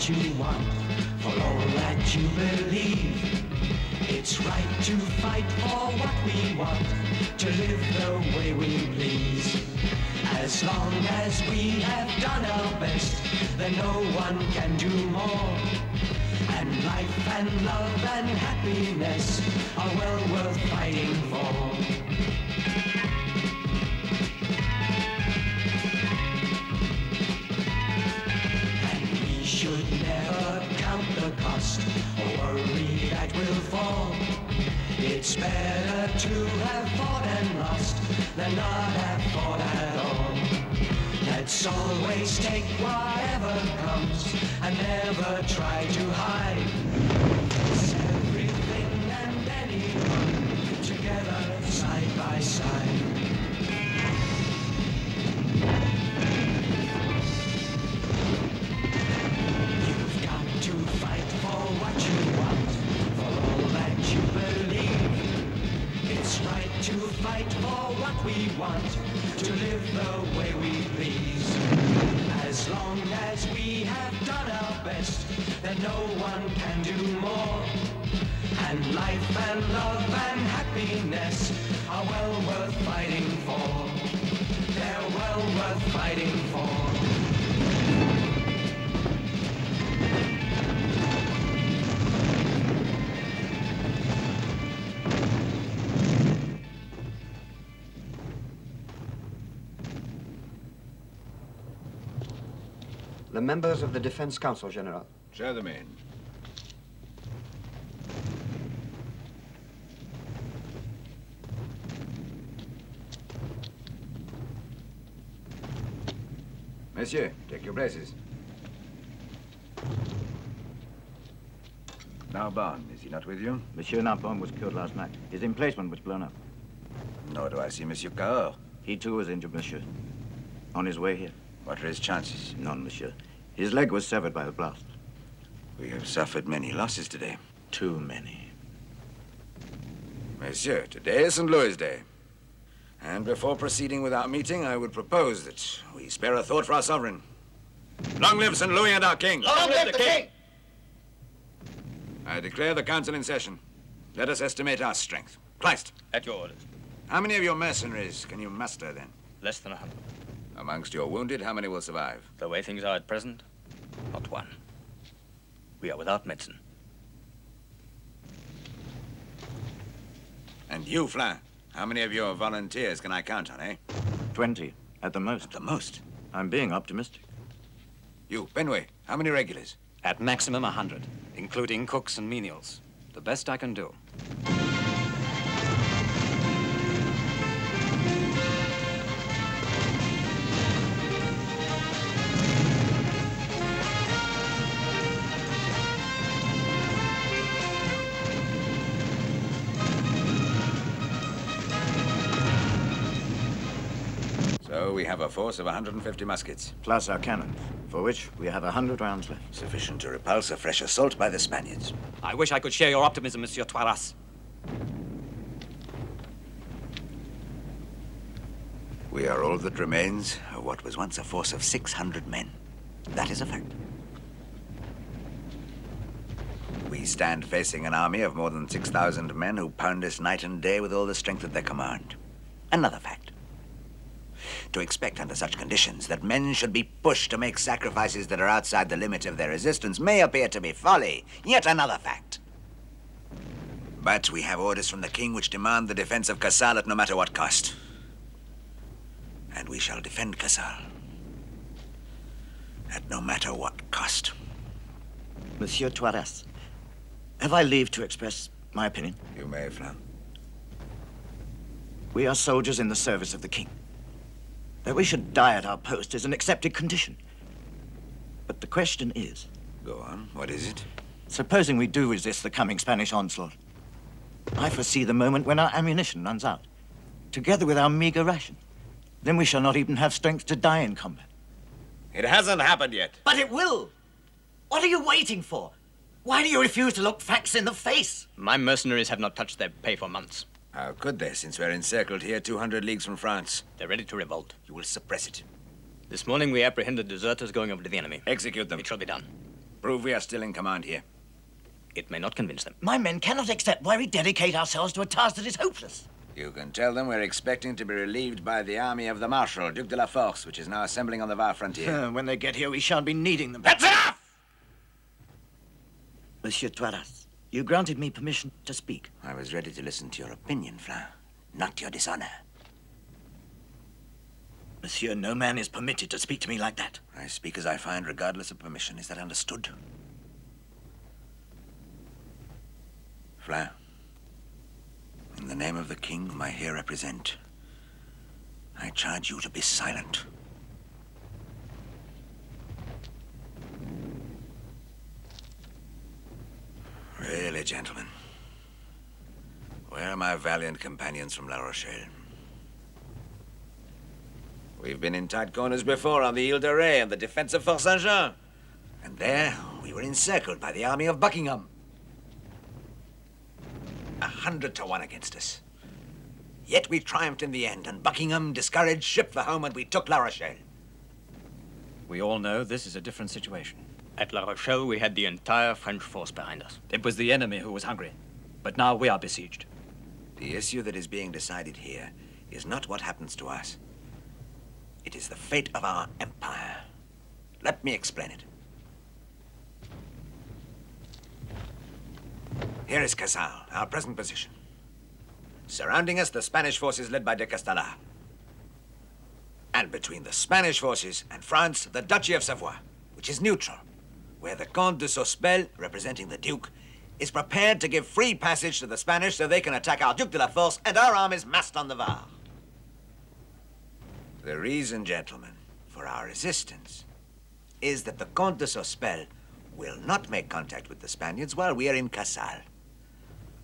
what you want, for all that you believe. It's right to fight for what we want, to live the way we please. As long as we have done our best, then no one can do more. And life and love and happiness are well worth fighting for. Should never count the cost or worry that we'll fall. It's better to have fought and lost than not have fought at all. Let's always take whatever comes and never try to hide. It's everything and anyone together side by side. To fight for what we want, to live the way we please. As long as we have done our best, then no one can do more. And life and love and happiness are well worth fighting for. They're well worth fighting for. The members of the Defense Council, General. Show them in. Monsieur, take your places. Narbonne, is he not with you? Monsieur Narbonne was killed last night. His emplacement was blown up. Nor do I see Monsieur Cahors. He too was injured, monsieur. On his way here. What are his chances? None, monsieur. His leg was severed by the blast. We have suffered many losses today. Too many. Monsieur, today is St. Louis Day. And before proceeding with our meeting, I would propose that we spare a thought for our sovereign. Long live St. Louis and our king! Long live the king! I declare the council in session. Let us estimate our strength. Kleist. At your orders. How many of your mercenaries can you muster, then? Less than 100. Amongst your wounded, how many will survive? The way things are at present, not one. We are without medicine. And you, Flin, how many of your volunteers can I count on, eh? 20, at the most. At the most? I'm being optimistic. You, Benway, how many regulars? At maximum 100, including cooks and menials. The best I can do. So we have a force of 150 muskets. Plus our cannons, for which we have 100 rounds left. Sufficient to repulse a fresh assault by the Spaniards. I wish I could share your optimism, Monsieur Toiras. We are all that remains of what was once a force of 600 men. That is a fact. We stand facing an army of more than 6,000 men who pound us night and day with all the strength at their command. Another fact. To expect under such conditions that men should be pushed to make sacrifices that are outside the limit of their resistance may appear to be folly. Yet another fact. But we have orders from the king which demand the defense of Casale at no matter what cost. And we shall defend Casale at no matter what cost. Monsieur Toiras, have I leave to express my opinion? You may, Flin. We are soldiers in the service of the king. That we should die at our post is an accepted condition. But the question is... Go on. What is it? Supposing we do resist the coming Spanish onslaught, I foresee the moment when our ammunition runs out, together with our meager ration. Then we shall not even have strength to die in combat. It hasn't happened yet. But it will. What are you waiting for? Why do you refuse to look facts in the face? My mercenaries have not touched their pay for months. How could they, since we're encircled here 200 leagues from France? They're ready to revolt. You will suppress it. This morning we apprehended deserters going over to the enemy. Execute them. It shall be done. prove we are still in command here. It may not convince them. My men cannot accept why we dedicate ourselves to a task that is hopeless. You can tell them we're expecting to be relieved by the army of the Marshal, Duc de la Force, which is now assembling on the Var frontier. When they get here, we shan't be needing them. That's enough! Monsieur Toiras, you granted me permission to speak. I was ready to listen to your opinion, Flin, not your dishonor. Monsieur, no man is permitted to speak to me like that. I speak as I find, regardless of permission. Is that understood? Flin, in the name of the king whom I here represent, I charge you to be silent. Really, gentlemen, where are my valiant companions from La Rochelle? We've been in tight corners before on the Ile de Ré and the defense of Fort Saint-Jean. And there, we were encircled by the army of Buckingham. 100 to 1 against us. Yet we triumphed in the end, and Buckingham, discouraged, shipped for home, and we took La Rochelle. We all know this is a different situation. At La Rochelle, we had the entire French force behind us. It was the enemy who was hungry. But now we are besieged. The issue that is being decided here is not what happens to us. It is the fate of our empire. Let me explain it. Here is Casal, our present position. Surrounding us, the Spanish forces led by de Castellar. And between the Spanish forces and France, the Duchy of Savoy, which is neutral, where the Comte de Sospel, representing the Duke, is prepared to give free passage to the Spanish so they can attack our Duc de la Force and our armies massed on the Var. The reason, gentlemen, for our resistance is that the Comte de Sospel will not make contact with the Spaniards while we are in Casal.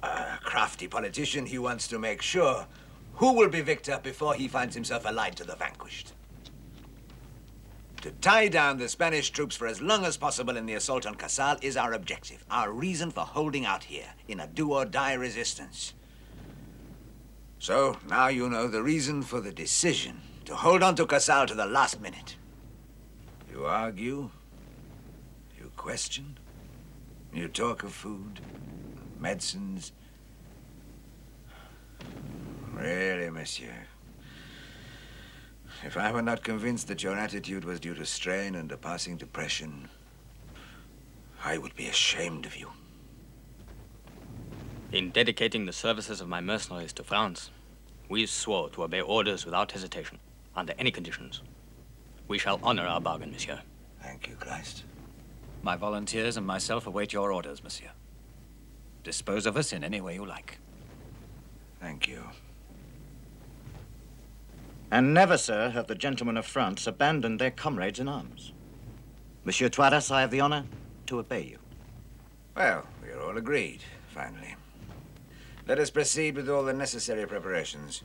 A crafty politician, he wants to make sure who will be victor before he finds himself allied to the vanquished. To tie down the Spanish troops for as long as possible in the assault on Casal is our objective, our reason for holding out here in a do-or-die resistance. So now you know the reason for the decision to hold on to Casal to the last minute. You argue, you question, you talk of food, medicines. Really, monsieur, if I were not convinced that your attitude was due to strain and a passing depression, I would be ashamed of you. In dedicating the services of my mercenaries to France, we swore to obey orders without hesitation, under any conditions. We shall honor our bargain, monsieur. Thank you, Christ. My volunteers and myself await your orders, monsieur. Dispose of us in any way you like. Thank you. And never, sir, have the gentlemen of France abandoned their comrades in arms. Monsieur Toiras, I have the honor to obey you. Well, we are all agreed, finally. Let us proceed with all the necessary preparations.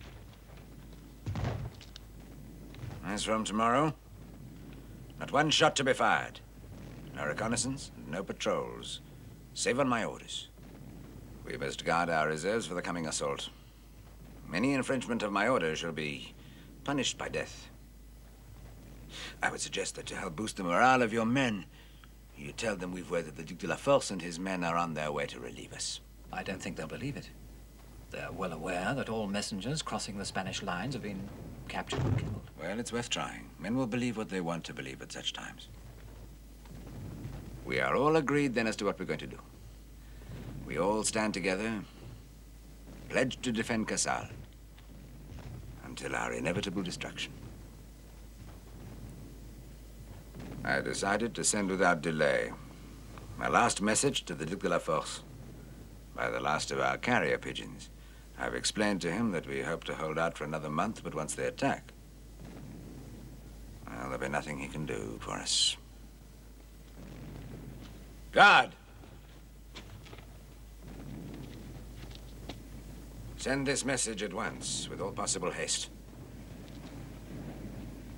As from tomorrow, not one shot to be fired. No reconnaissance, no patrols, save on my orders. We must guard our reserves for the coming assault. Any infringement of my orders shall be punished by death. I would suggest that to help boost the morale of your men, you tell them we've word that the Duc de la Force and his men are on their way to relieve us. I don't think they'll believe it. They're well aware that all messengers crossing the Spanish lines have been captured and killed. Well, it's worth trying. Men will believe what they want to believe at such times. We are all agreed then as to what we're going to do. We all stand together, pledged to defend Casal until our inevitable destruction. I decided to send without delay my last message to the Duc de la Force by the last of our carrier pigeons. I've explained to him that we hope to hold out for another month, but once they attack, well, there'll be nothing he can do for us. Guard! Send this message at once, with all possible haste.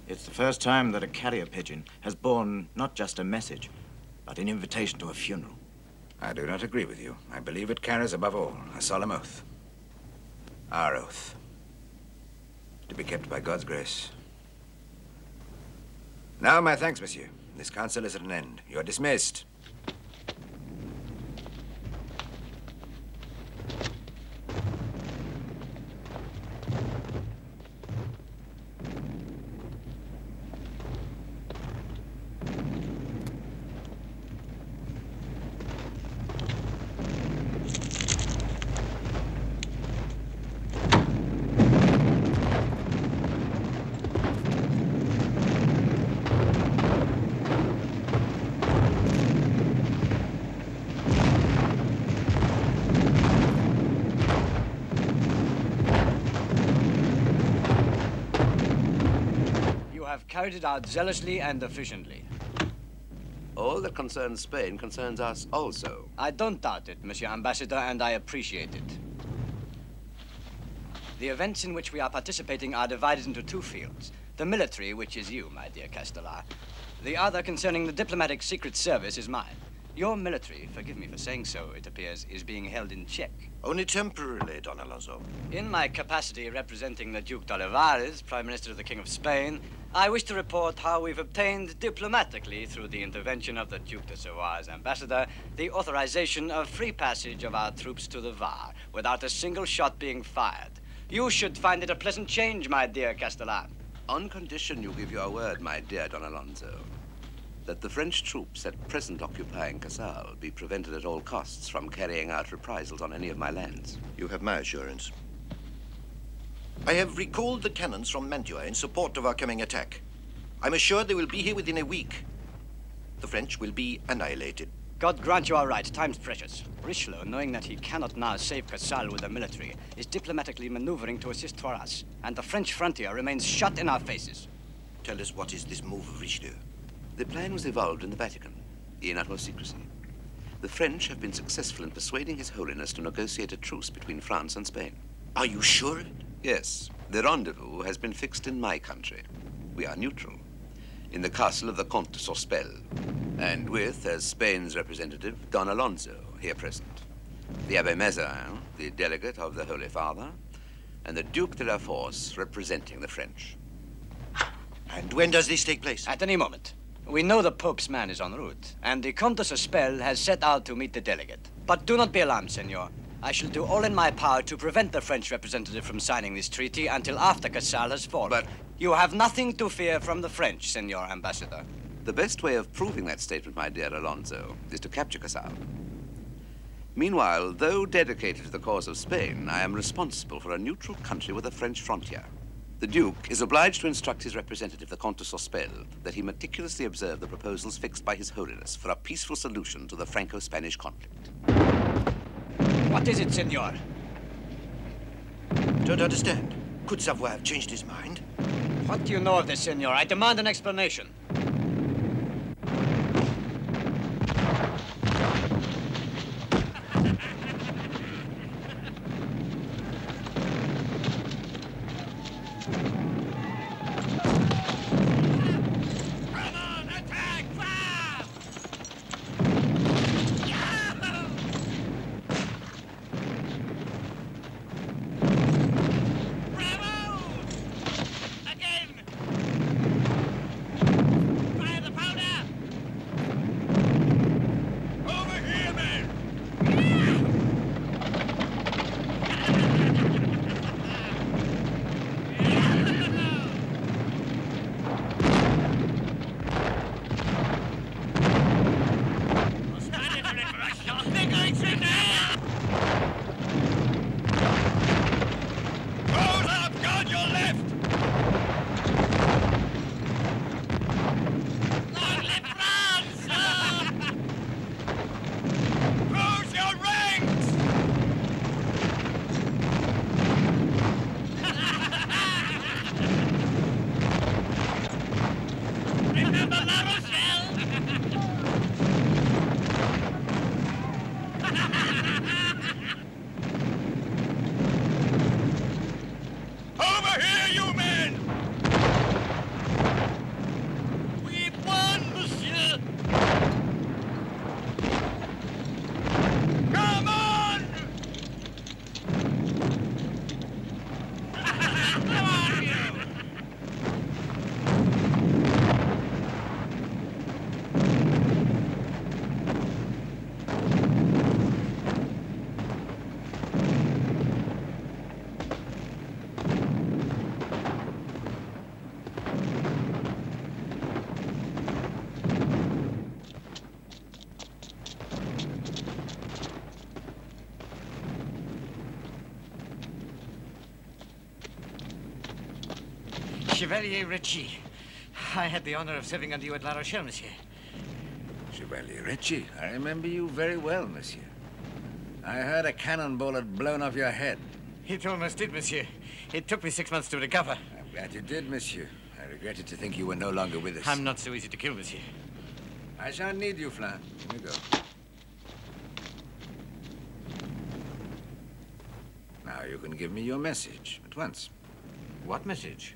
It's the first time that a carrier pigeon has borne not just a message, but an invitation to a funeral. I do not agree with you. I believe it carries, above all, a solemn oath. Our oath. To be kept by God's grace. Now, my thanks, monsieur. This council is at an end. You're dismissed. You have carried it out zealously and efficiently. All that concerns Spain concerns us also. I don't doubt it, Monsieur Ambassador, and I appreciate it. The events in which we are participating are divided into two fields. The military, which is you, my dear Castellar. The other, concerning the diplomatic secret service, is mine. Your military, forgive me for saying so, it appears, is being held in check. Only temporarily, Don Alonso. In my capacity representing the Duke d'Olivares, Prime Minister of the King of Spain, I wish to report how we've obtained diplomatically, through the intervention of the Duke de Savoy's ambassador, the authorization of free passage of our troops to the Var, without a single shot being fired. You should find it a pleasant change, my dear Castellan. On condition you give your word, my dear Don Alonso, that the French troops at present occupying Casale be prevented at all costs from carrying out reprisals on any of my lands. You have my assurance. I have recalled the cannons from Mantua in support of our coming attack. I'm assured they will be here within a week. The French will be annihilated. God grant you are right. Time's precious. Richelieu, knowing that he cannot now save Casale with the military, is diplomatically maneuvering to assist for us, and the French frontier remains shut in our faces. Tell us, what is this move of Richelieu? The plan was evolved in the Vatican, in utmost secrecy. The French have been successful in persuading His Holiness to negotiate a truce between France and Spain. Are you sure of it? Yes, the rendezvous has been fixed in my country. We are neutral, in the castle of the Comte de Sospel, and with, as Spain's representative, Don Alonso, here present, the Abbé Mazarin, the delegate of the Holy Father, and the Duke de la Force representing the French. And when does this take place? At any moment. We know the Pope's man is en route, and the Comte de Sospel has set out to meet the delegate. But do not be alarmed, senor. I shall do all in my power to prevent the French representative from signing this treaty until after Casale has fallen. But you have nothing to fear from the French, senor ambassador. the best way of proving that statement, my dear Alonso, is to capture Casale. Meanwhile, though dedicated to the cause of Spain, I am responsible for a neutral country with a French frontier. The Duke is obliged to instruct his representative, the Comte de Sospel, that he meticulously observe the proposals fixed by His Holiness for a peaceful solution to the Franco-Spanish conflict. What is it, senor? Don't understand. Could Savoy have changed his mind? What do you know of this, senor? I demand an explanation. Chevalier de Recci. I had the honor of serving under you at La Rochelle, monsieur. Chevalier Recci, I remember you very well, monsieur. I heard a cannonball had blown off your head. It almost did, monsieur. It took me 6 months to recover. I'm glad you did, monsieur. I regretted to think you were no longer with us. I'm not so easy to kill, monsieur. I shan't need you, Flin. Here you go. Now you can give me your message at once. What message?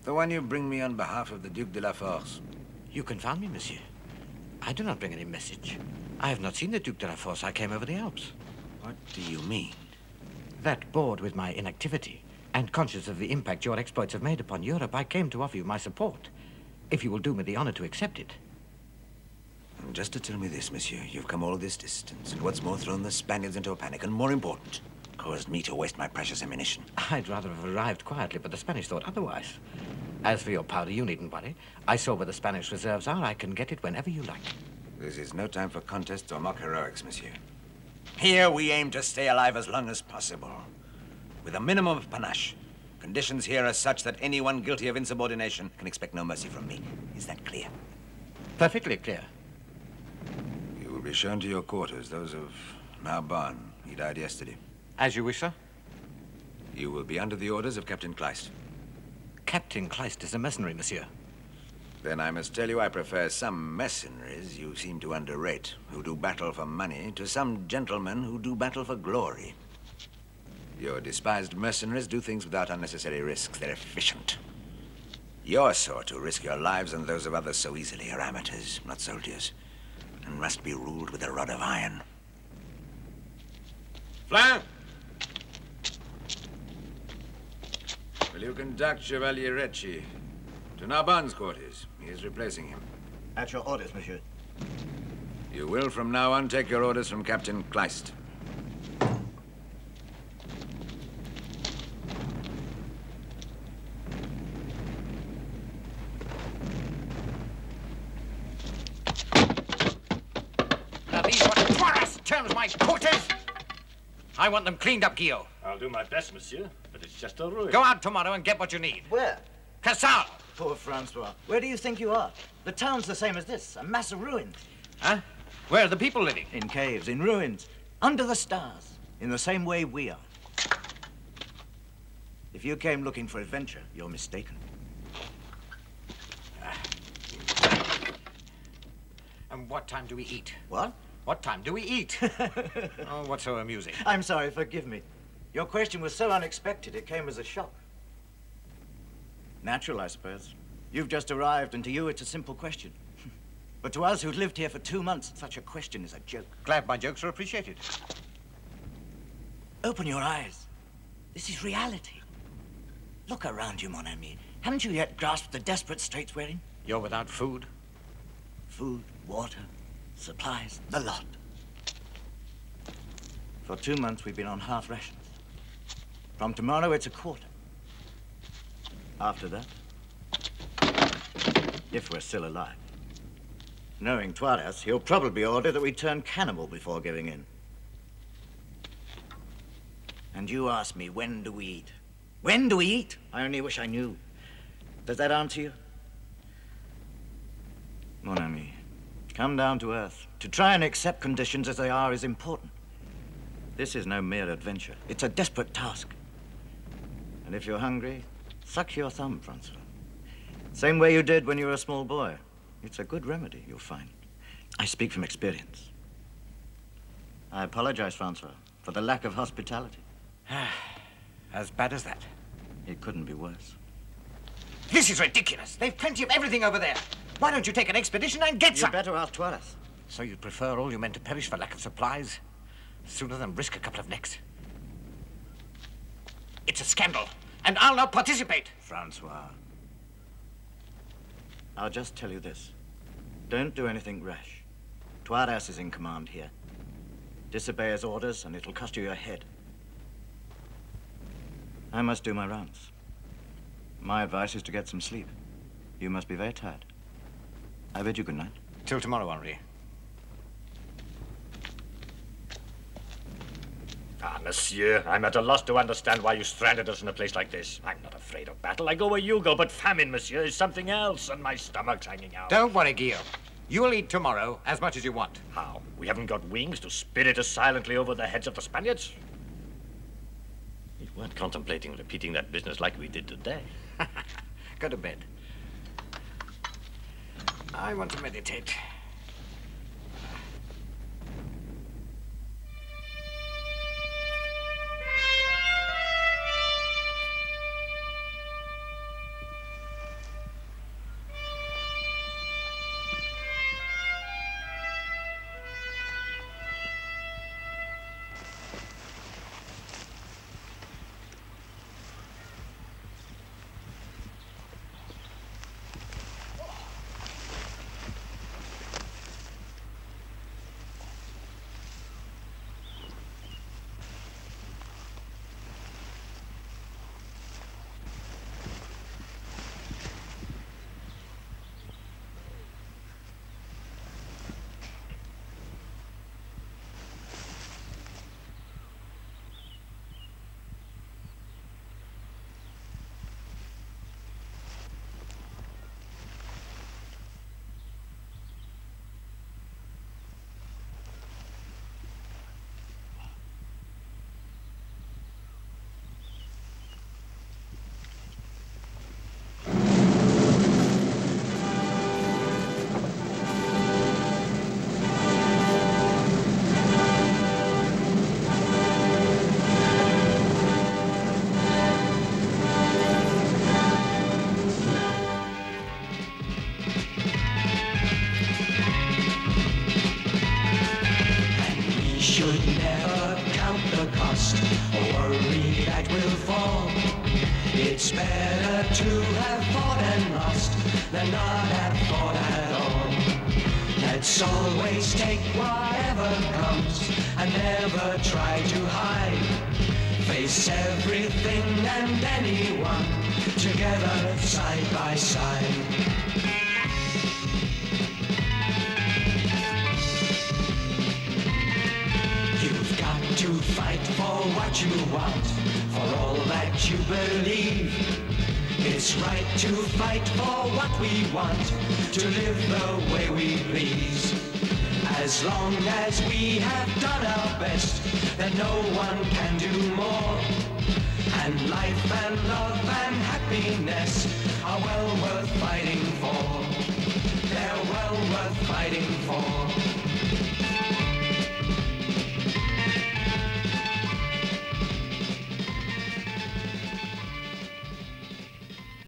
The one you bring me on behalf of the Duc de la Force. You confound me, monsieur. I do not bring any message. I have not seen the Duc de la Force. I came over the Alps. What do you mean? That, bored with my inactivity and conscious of the impact your exploits have made upon Europe, I came to offer you my support, if you will do me the honor to accept it. And just to tell me this, monsieur, you've come all this distance, and what's more, thrown the Spaniards into a panic, and more important, caused me to waste my precious ammunition. I'd rather have arrived quietly, but the Spanish thought otherwise. As for your powder, you needn't worry. I saw where the Spanish reserves are. I can get it whenever you like. This is no time for contests or mock heroics, monsieur. Here we aim to stay alive as long as possible, with a minimum of panache. Conditions here are such that anyone guilty of insubordination can expect no mercy from me. Is that clear? Perfectly clear. You will be shown to your quarters, those of Narbonne. He died yesterday. As you wish, sir. You will be under the orders of Captain Kleist. Captain Kleist is a mercenary, monsieur. Then I must tell you I prefer some mercenaries you seem to underrate, who do battle for money, to some gentlemen who do battle for glory. Your despised mercenaries do things without unnecessary risks. They're efficient. Your sort who risk your lives and those of others so easily are amateurs, not soldiers, and must be ruled with a rod of iron. Flin! Will you conduct Chevalier Recci to Narbonne's quarters? He is replacing him. At your orders, monsieur. You will from now on take your orders from Captain Kleist. Now these are what Taurus terms my quarters. I want them cleaned up, Guillaume. I'll do my best, monsieur, but it's just a ruin. Go out tomorrow and get what you need. Where? Cassal! Poor Francois. Where do you think you are? The town's the same as this, a mass of ruins. Huh? Where are the people living? In caves, in ruins, under the stars, in the same way we are. If you came looking for adventure, you're mistaken. And what time do we eat? What? What time do we eat? Oh, what's so amusing? I'm sorry, forgive me. Your question was so unexpected, it came as a shock. Natural, I suppose. You've just arrived, and to you it's a simple question. But to us who've lived here for 2 months, such a question is a joke. Glad my jokes are appreciated. Open your eyes. This is reality. Look around you, mon ami. Haven't you yet grasped the desperate straits we're in? You're without food? Food, water, supplies, the lot. For 2 months, we've been on half rations. From tomorrow, it's a quarter. After that, if we're still alive. Knowing Tuarez, he'll probably order that we turn cannibal before giving in. And you ask me, when do we eat? When do we eat? I only wish I knew. Does that answer you? Mon ami, come down to earth. To try and accept conditions as they are is important. This is no mere adventure. It's a desperate task. And if you're hungry, suck your thumb, Francois. Same way you did when you were a small boy. It's a good remedy, you'll find. I speak from experience. I apologize, Francois, for the lack of hospitality. As bad as that? It couldn't be worse. This is ridiculous. They've plenty of everything over there. Why don't you take an expedition and get You'd some? better ask Tuarez. So you'd prefer all your men to perish for lack of supplies, sooner than risk a couple of necks? It's a scandal, and I'll not participate. Francois. I'll just tell you this. Don't do anything rash. Tuarez is in command here. Disobey his orders, and it'll cost you your head. I must do my rounds. My advice is to get some sleep. You must be very tired. I bid you good night. Till tomorrow, Henri. Ah, monsieur, I'm at a loss to understand why you stranded us in a place like this. I'm not afraid of battle. I go where you go, but famine, monsieur, is something else, and my stomach's hanging out. Don't worry, Guillaume. You'll eat tomorrow as much as you want. How? We haven't got wings to spirit us silently over the heads of the Spaniards? You weren't contemplating repeating that business like we did today. Go to bed. I want to meditate. Should never count the cost or worry that we'll fall. It's better to have fought and lost than not have fought at all. Let's always take whatever comes and never try to hide. Face everything and anyone together side by side. To fight for what you want, for all that you believe. It's right to fight for what we want, to live the way we please. As long as we have done our best, then no one can do more. And life and love and happiness are well worth fighting for. They're well worth fighting for.